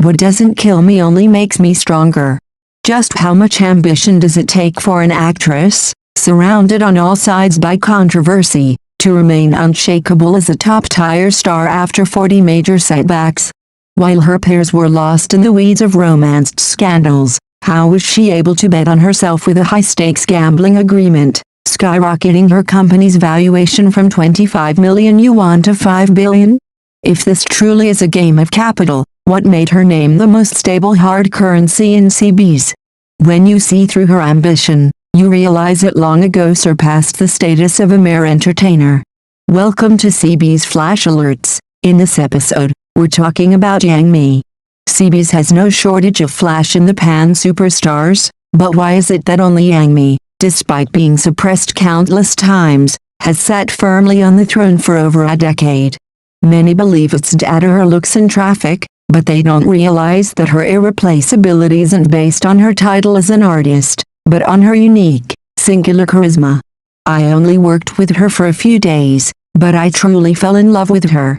What doesn't kill me only makes me stronger. Just how much ambition does it take for an actress, surrounded on all sides by controversy, to remain unshakable as a top-tier star after 40 major setbacks? While her peers were lost in the weeds of romanced scandals, how was she able to bet on herself with a high-stakes gambling agreement, skyrocketing her company's valuation from 25 million yuan to 5 billion? If this truly is a game of capital, what made her name the most stable hard currency in C-Biz? When you see through her ambition, you realize it long ago surpassed the status of a mere entertainer. Welcome to C-Biz Flash Alerts. In this episode, we're talking about Yang Mi. C-Biz has no shortage of flash-in-the-pan superstars, but why is it that only Yang Mi, despite being suppressed countless times, has sat firmly on the throne for over a decade? Many believe it's due to her looks and traffic, but they don't realize that her irreplaceability isn't based on her title as an artist, but on her unique, singular charisma. I only worked with her for a few days, but I truly fell in love with her.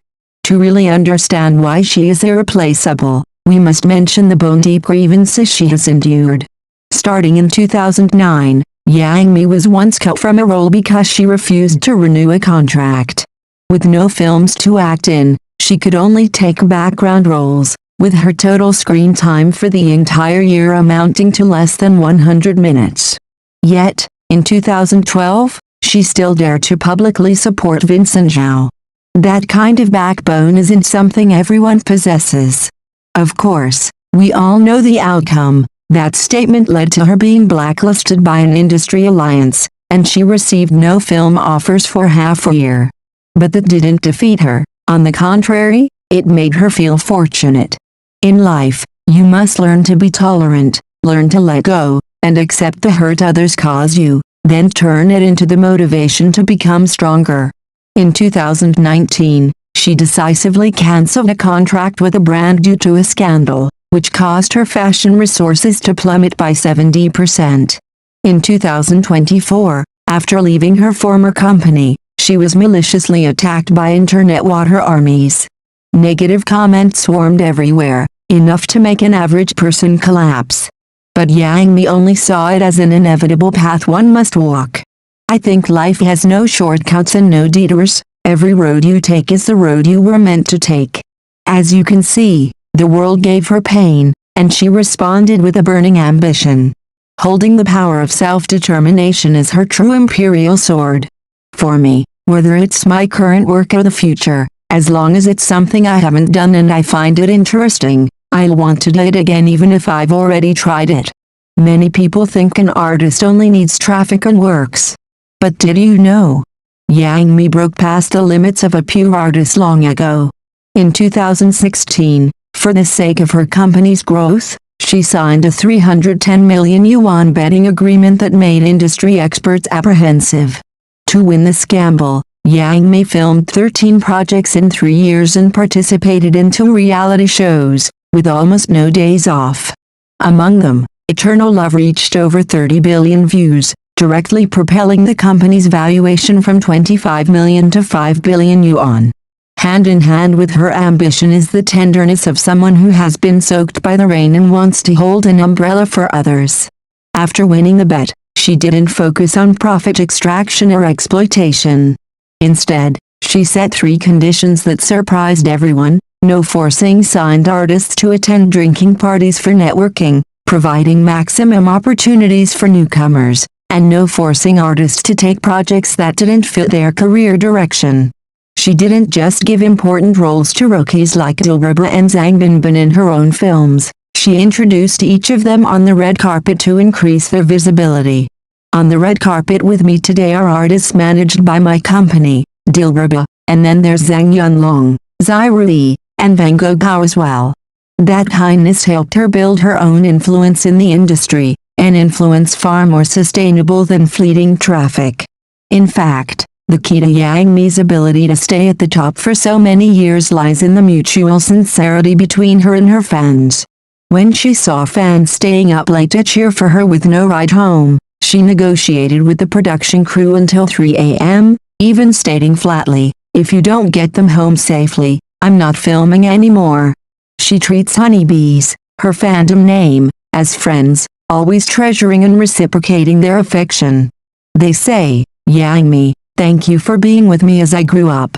To really understand why she is irreplaceable, we must mention the bone-deep grievances she has endured. Starting in 2009, Yang Mi was once cut from a role because she refused to renew a contract. With no films to act in, she could only take background roles, with her total screen time for the entire year amounting to less than 100 minutes. Yet, in 2012, she still dared to publicly support Vincent Zhao. That kind of backbone isn't something everyone possesses. Of course, we all know the outcome. That statement led to her being blacklisted by an industry alliance, and she received no film offers for half a year. But that didn't defeat her. On the contrary, it made her feel fortunate. In life, you must learn to be tolerant, learn to let go, and accept the hurt others cause you, then turn it into the motivation to become stronger. In 2019, she decisively cancelled a contract with a brand due to a scandal, which caused her fashion resources to plummet by 70%. In 2024, after leaving her former company, she was maliciously attacked by internet water armies. Negative comments swarmed everywhere, enough to make an average person collapse. But Yang Mi only saw it as an inevitable path one must walk. I think life has no shortcuts and no detours. Every road you take is the road you were meant to take. As you can see, the world gave her pain, and she responded with a burning ambition. Holding the power of self-determination is her true imperial sword. For me, whether it's my current work or the future, as long as it's something I haven't done and I find it interesting, I'll want to do it again even if I've already tried it. Many people think an artist only needs traffic and works. But did you know? Yang Mi broke past the limits of a pure artist long ago. In 2016, for the sake of her company's growth, she signed a 310 million yuan betting agreement that made industry experts apprehensive. To win this gamble, Yang Mi filmed 13 projects in 3 years and participated in 2 reality shows, with almost no days off. Among them, Eternal Love reached over 30 billion views, directly propelling the company's valuation from 25 million to 5 billion yuan. Hand in hand with her ambition is the tenderness of someone who has been soaked by the rain and wants to hold an umbrella for others. After winning the bet, she didn't focus on profit extraction or exploitation. Instead, she set 3 conditions that surprised everyone: no forcing signed artists to attend drinking parties for networking, providing maximum opportunities for newcomers, and no forcing artists to take projects that didn't fit their career direction. She didn't just give important roles to rookies like Dilruba and Zhang Binbin in her own films, she introduced each of them on the red carpet to increase their visibility. On the red carpet with me today are artists managed by my company, Dilruba, and then there's Zhang Yunlong, Zai Rui, and Van Gogh Gao as well. That kindness helped her build her own influence in the industry, an influence far more sustainable than fleeting traffic. In fact, the key to Yang Mi's ability to stay at the top for so many years lies in the mutual sincerity between her and her fans. When she saw fans staying up late to cheer for her with no ride home, she negotiated with the production crew until 3 a.m., even stating flatly, "If you don't get them home safely, I'm not filming anymore." She treats honeybees, her fandom name, as friends, always treasuring and reciprocating their affection. They say, "Yang Mi, thank you for being with me as I grew up."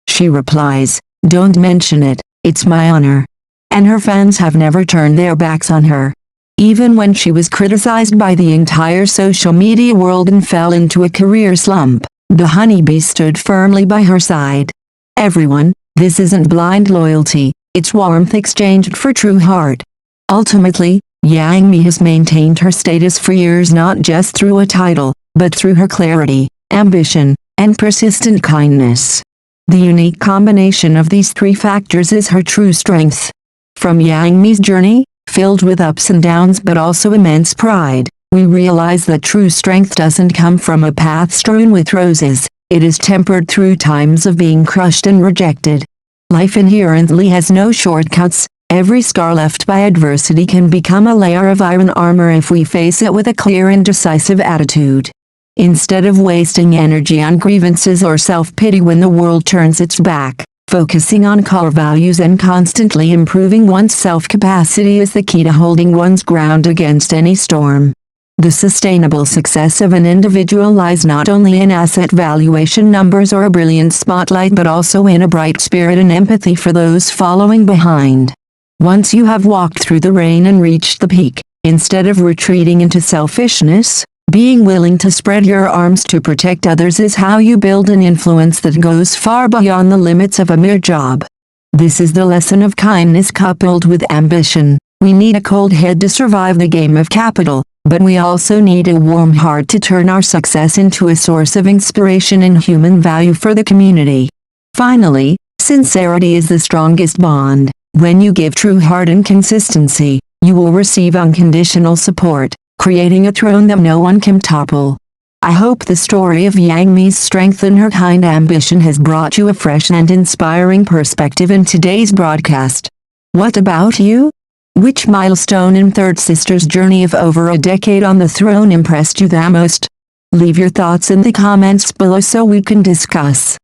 She replies, "Don't mention it, it's my honor." And her fans have never turned their backs on her. Even when she was criticized by the entire social media world and fell into a career slump, the honeybee stood firmly by her side. Everyone, this isn't blind loyalty, it's warmth exchanged for true heart. Ultimately, Yang Mi has maintained her status for years not just through a title, but through her clarity, ambition, and persistent kindness. The unique combination of these three factors is her true strength. From Yang Mi's journey, filled with ups and downs but also immense pride, we realize that true strength doesn't come from a path strewn with roses, it is tempered through times of being crushed and rejected. Life inherently has no shortcuts. Every scar left by adversity can become a layer of iron armor if we face it with a clear and decisive attitude. Instead of wasting energy on grievances or self-pity when the world turns its back, focusing on core values and constantly improving one's self-capacity is the key to holding one's ground against any storm. The sustainable success of an individual lies not only in asset valuation numbers or a brilliant spotlight but also in a bright spirit and empathy for those following behind. Once you have walked through the rain and reached the peak, instead of retreating into selfishness, being willing to spread your arms to protect others is how you build an influence that goes far beyond the limits of a mere job. This is the lesson of kindness coupled with ambition. We need a cold head to survive the game of capital, but we also need a warm heart to turn our success into a source of inspiration and human value for the community. Finally, sincerity is the strongest bond. When you give true heart and consistency, you will receive unconditional support, creating a throne that no one can topple. I hope the story of Yang Mi's strength and her kind ambition has brought you a fresh and inspiring perspective in today's broadcast. What about you? Which milestone in Third Sister's journey of over a decade on the throne impressed you the most? Leave your thoughts in the comments below so we can discuss.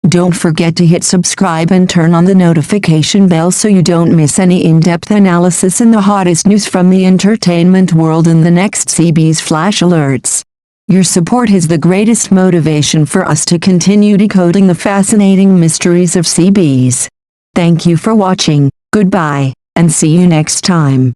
Don't forget to hit subscribe and turn on the notification bell so you don't miss any in-depth analysis and the hottest news from the entertainment world in the next C-Biz Flash Alerts. Your support is the greatest motivation for us to continue decoding the fascinating mysteries of C-Biz. Thank you for watching, goodbye, and see you next time.